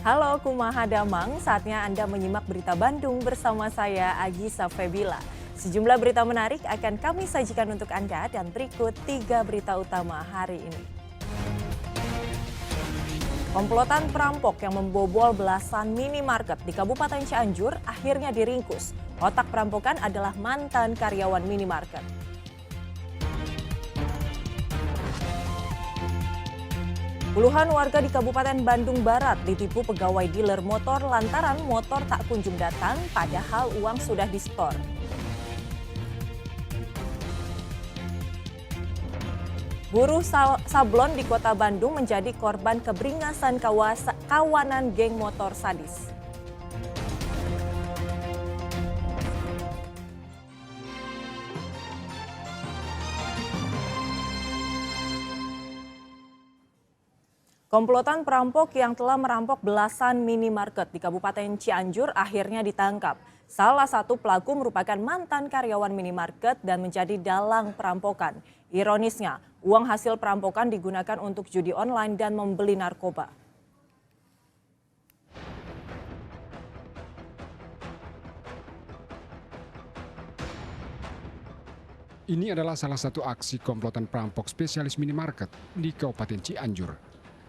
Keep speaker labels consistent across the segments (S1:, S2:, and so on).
S1: Halo Kumaha Damang, saatnya Anda menyimak berita Bandung bersama saya Agisa Febila. Sejumlah berita menarik akan kami sajikan untuk Anda dan berikut 3 berita utama hari ini. Komplotan perampok yang membobol belasan minimarket di Kabupaten Cianjur akhirnya diringkus. Otak perampokan adalah mantan karyawan minimarket. Puluhan warga di Kabupaten Bandung Barat ditipu pegawai dealer motor lantaran motor tak kunjung datang padahal uang sudah disetor. Buruh sablon di Kota Bandung menjadi korban keberingasan kawanan geng motor sadis. Komplotan perampok yang telah merampok belasan minimarket di Kabupaten Cianjur akhirnya ditangkap. Salah satu pelaku merupakan mantan karyawan minimarket dan menjadi dalang perampokan. Ironisnya, uang hasil perampokan digunakan untuk judi online dan membeli narkoba.
S2: Ini adalah salah satu aksi komplotan perampok spesialis minimarket di Kabupaten Cianjur.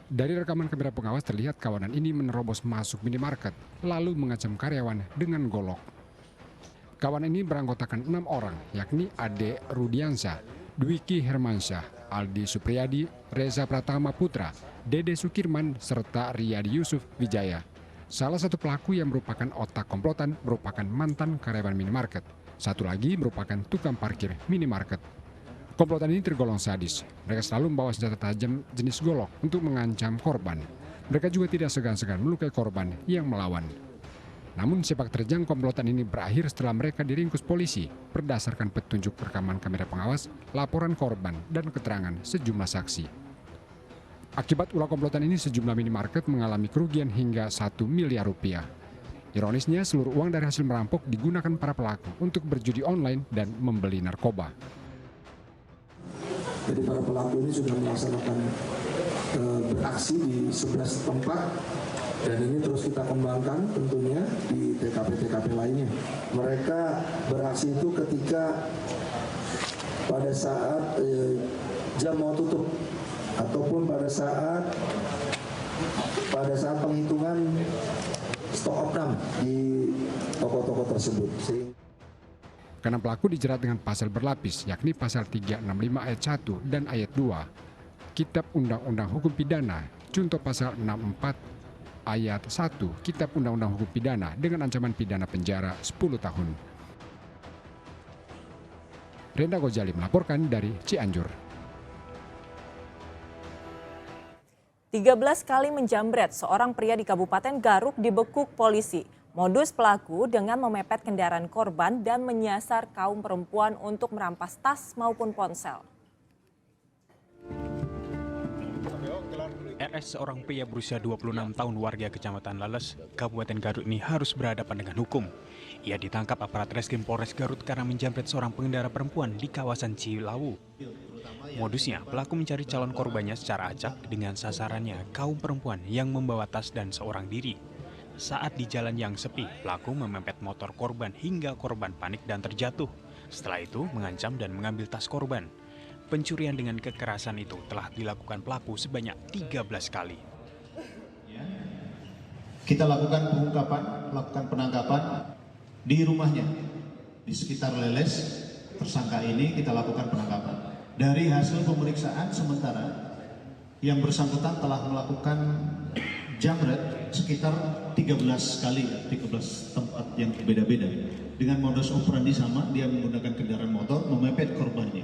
S2: Dari rekaman kamera pengawas terlihat kawanan ini menerobos masuk minimarket, lalu mengancam karyawan dengan golok. Kawanan ini beranggotakan 6 orang, yakni Ade Rudiansyah, Dwiki Hermansyah, Aldi Supriyadi, Reza Pratama Putra, Dede Sukirman, serta Riyadi Yusuf Wijaya. Salah satu pelaku yang merupakan otak komplotan merupakan mantan karyawan minimarket. Satu lagi merupakan tukang parkir minimarket. Komplotan ini tergolong sadis. Mereka selalu membawa senjata tajam jenis golok untuk mengancam korban. Mereka juga tidak segan-segan melukai korban yang melawan. Namun sepak terjang komplotan ini berakhir setelah mereka diringkus polisi berdasarkan petunjuk rekaman kamera pengawas, laporan korban, dan keterangan sejumlah saksi. Akibat ulah komplotan ini sejumlah minimarket mengalami kerugian hingga 1 miliar rupiah. Ironisnya seluruh uang dari hasil merampok digunakan para pelaku untuk berjudi online dan membeli narkoba.
S3: Jadi para pelaku ini sudah melaksanakan beraksi di 11 tempat dan ini terus kita kembangkan tentunya di TKP-TKP lainnya. Mereka beraksi itu ketika pada saat jam mau tutup ataupun pada saat penghitungan stok opnam di toko-toko tersebut.
S2: Karena pelaku dijerat dengan pasal berlapis, yakni pasal 365 ayat 1 dan ayat 2 Kitab Undang-Undang Hukum Pidana, contoh pasal 64 ayat 1 Kitab Undang-Undang Hukum Pidana dengan ancaman pidana penjara 10 tahun. Renda Gojali melaporkan dari Cianjur.
S1: 13 kali menjamret seorang pria di Kabupaten Garut dibekuk polisi. Modus pelaku dengan memepet kendaraan korban dan menyasar kaum perempuan untuk merampas tas maupun ponsel.
S4: RS, seorang pria berusia 26 tahun warga Kecamatan Lales, Kabupaten Garut ini harus berhadapan dengan hukum. Ia ditangkap aparat Reskrim Polres Garut karena menjamret seorang pengendara perempuan di kawasan Cilawu. Modusnya, pelaku mencari calon korbannya secara acak dengan sasarannya kaum perempuan yang membawa tas dan seorang diri. Saat di jalan yang sepi, pelaku memepet motor korban hingga korban panik dan terjatuh. Setelah itu, mengancam dan mengambil tas korban. Pencurian dengan kekerasan itu telah dilakukan pelaku sebanyak 13 kali.
S5: Kita lakukan pengungkapan, lakukan penangkapan di rumahnya. Di sekitar Leles, tersangka ini kita lakukan penangkapan. Dari hasil pemeriksaan sementara, yang bersangkutan telah melakukan jamret sekitar 13 kali, 13 tempat yang berbeda-beda. Dengan modus operandi sama, dia menggunakan kendaraan motor memepet korbannya.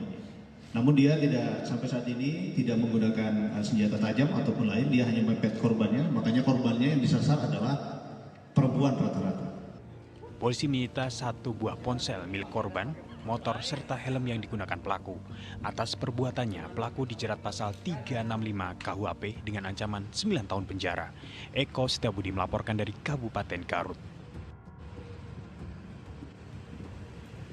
S5: Namun dia tidak sampai saat ini tidak menggunakan senjata tajam ataupun lain, dia hanya memepet korbannya, makanya korbannya yang disasar adalah perempuan rata-rata.
S4: Polisi menyita 1 buah ponsel milik korban, motor serta helm yang digunakan pelaku. Atas perbuatannya, pelaku dijerat pasal 365 KUHP dengan ancaman 9 tahun penjara. Eko Setiabudi melaporkan dari Kabupaten Garut.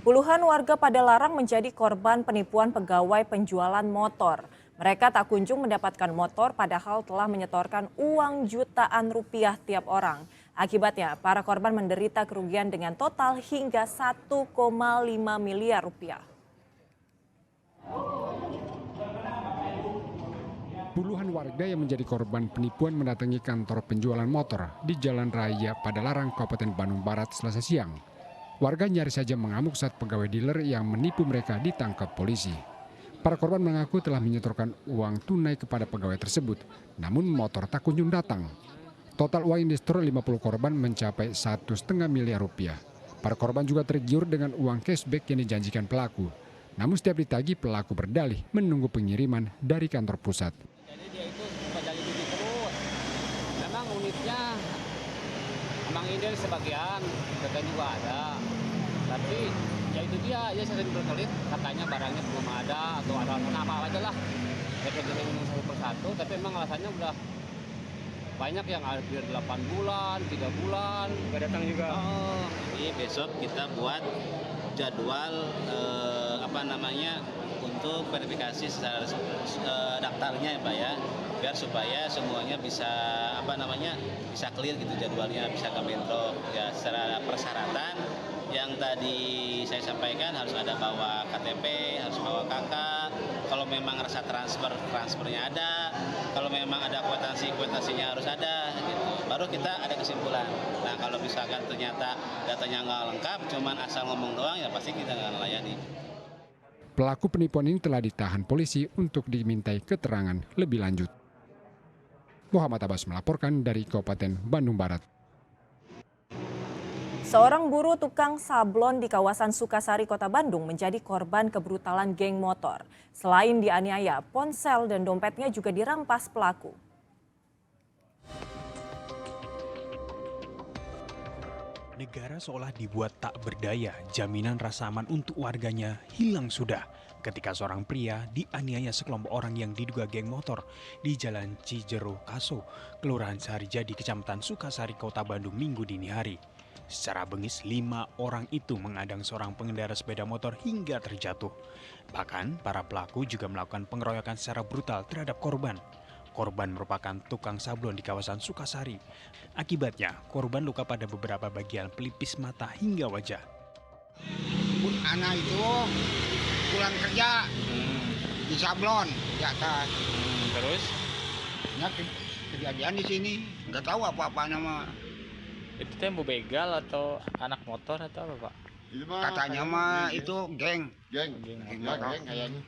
S1: Puluhan warga Padalarang menjadi korban penipuan pegawai penjualan motor. Mereka tak kunjung mendapatkan motor padahal telah menyetorkan uang jutaan rupiah tiap orang. Akibatnya, para korban menderita kerugian dengan total hingga 1,5 miliar rupiah.
S2: Puluhan warga yang menjadi korban penipuan mendatangi kantor penjualan motor di Jalan Raya Padalarang, Kabupaten Bandung Barat, Selasa siang. Warga nyaris saja mengamuk saat pegawai dealer yang menipu mereka ditangkap polisi. Para korban mengaku telah menyetorkan uang tunai kepada pegawai tersebut, namun motor tak kunjung datang. Total uang yang disetor 50 korban mencapai 1,5 miliar rupiah. Para korban juga tergiur dengan uang cashback yang dijanjikan pelaku. Namun setiap ditagih, pelaku berdalih menunggu pengiriman dari kantor pusat.
S6: Jadi dia itu suka jadi duit terus. Memang unitnya, emang ide sebagian, sebagian juga ada. Tapi ya itu dia sering berkelit, katanya barangnya belum ada atau ada alasan apa aja lah. Mereka jadi minum satu persatu, tapi memang alasannya udah banyak yang hampir 8 bulan, 3 bulan. Gak datang juga.
S7: Jadi besok kita buat jadwal untuk verifikasi secara daftarnya ya Pak ya, biar supaya semuanya bisa bisa clear gitu jadwalnya, bisa kami intro ya. Secara persyaratan yang tadi saya sampaikan harus ada bawa KTP, harus bawa KK. Kalau memang rasa transfernya ada, kalau memang ada kwitansinya harus ada gitu. Baru kita ada kesimpulan. Nah kalau misalkan ternyata datanya nggak lengkap, cuman asal ngomong doang, ya pasti kita nggak melayani.
S2: Pelaku penipuan ini telah ditahan polisi untuk dimintai keterangan lebih lanjut. Muhammad Abbas melaporkan dari Kabupaten Bandung Barat.
S1: Seorang buruh tukang sablon di kawasan Sukasari, Kota Bandung menjadi korban kebrutalan geng motor. Selain dianiaya, ponsel dan dompetnya juga dirampas pelaku.
S4: Negara seolah dibuat tak berdaya, jaminan rasa aman untuk warganya hilang sudah ketika seorang pria dianiaya sekelompok orang yang diduga geng motor di Jalan Cijero Kaso, Kelurahan Sarijadi, Kecamatan Sukasari, Kota Bandung, Minggu dini hari. Secara bengis, 5 orang itu mengadang seorang pengendara sepeda motor hingga terjatuh. Bahkan, para pelaku juga melakukan pengeroyokan secara brutal terhadap korban. Korban merupakan tukang sablon di kawasan Sukasari. Akibatnya, korban luka pada beberapa bagian pelipis mata hingga wajah.
S8: Anak itu pulang kerja di sablon di atas.
S6: Terus?
S8: Ya, kejadian di sini, nggak tahu apa-apa nama.
S6: Itu teh mau begal atau anak motor atau apa Pak?
S8: Katanya mah itu geng.
S9: Geng kayaknya.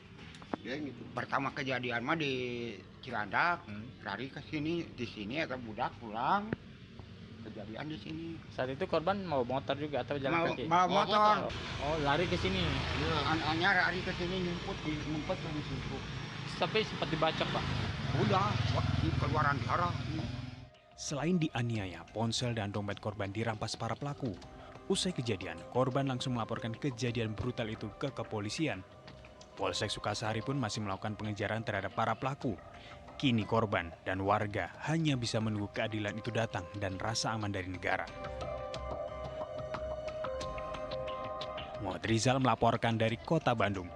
S8: Geng itu. Pertama kejadian mah di Cilandak, lari ke sini, di sini ada budak pulang. Kejadian di sini.
S6: Saat itu korban mau motor juga atau jalan kaki?
S8: Bawa motor.
S6: Oh, lari ke sini.
S8: Anaknya lari ke sini nyumput di situ.
S6: Tapi sempat dibacok Pak.
S8: Udah, di keluaran darah.
S4: Selain dianiaya, ponsel dan dompet korban dirampas para pelaku. Usai kejadian, korban langsung melaporkan kejadian brutal itu ke kepolisian. Polsek Sukasari pun masih melakukan pengejaran terhadap para pelaku. Kini korban dan warga hanya bisa menunggu keadilan itu datang dan rasa aman dari negara. Muhammad Rizal melaporkan dari Kota Bandung.